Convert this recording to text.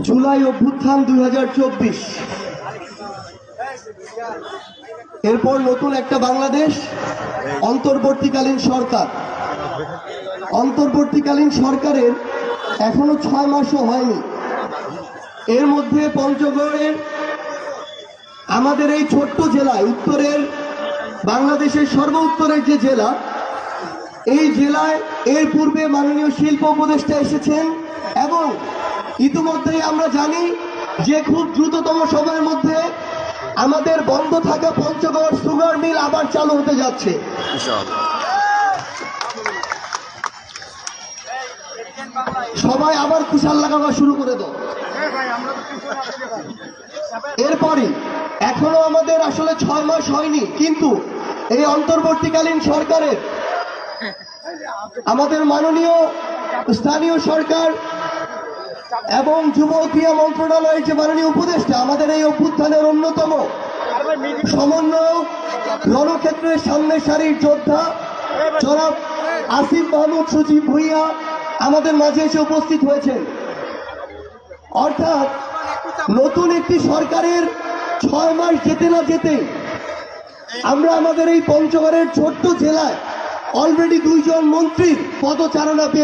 জুলাই অভ্যুত্থান 2024, এরপর নতুন একটা বাংলাদেশ, অন্তর্বর্তীকালীন সরকার। অন্তর্বর্তীকালীন সরকারের এখনো 6 মাসও হয়নি। এর মধ্যে পঞ্চগড়ের আমাদের এই ছোট্ট জেলায়, উত্তরের বাংলাদেশের সর্ব উত্তরের যে জেলা, এই জেলায় এর পূর্বে মাননীয় শিল্প উপদেষ্টা এসেছেন এবং ইতিমধ্যেই আমরা জানি যে খুব দ্রুততম সময়ের মধ্যে আমাদের বন্ধ থাকা পঞ্চগড় সুগার মিল আবার চালু হতে যাচ্ছে। সবাই আবার কুশাল লাগানো শুরু করে দাও। এরপরে এখনো আমাদের আসলে 6 মাস হয়নি, কিন্তু এই অন্তর্বর্তীকালীন সরকারের আমাদের মাননীয় স্থানীয় সরকার এবং যুব ও ক্রীড়া মন্ত্রণালয়ের যে মাননীয় উপদেষ্টা, আমাদের এই অভ্যুত্থানের অন্যতম সমন্বয়ক, রণক্ষেত্রের সামনের সারির যোদ্ধা জনাব আসিফ মাহমুদ সজীব ভুঁইয়া আমাদের মাঝে এসে উপস্থিত হয়েছেন। অর্থাৎ নতুন একটি সরকারের 6 মাস যেতে না যেতে আমরা আমাদের এই পঞ্চগড়ের ছোট্ট জেলায় অলরেডি 2 জন মন্ত্রীর পদচারণা পেয়ে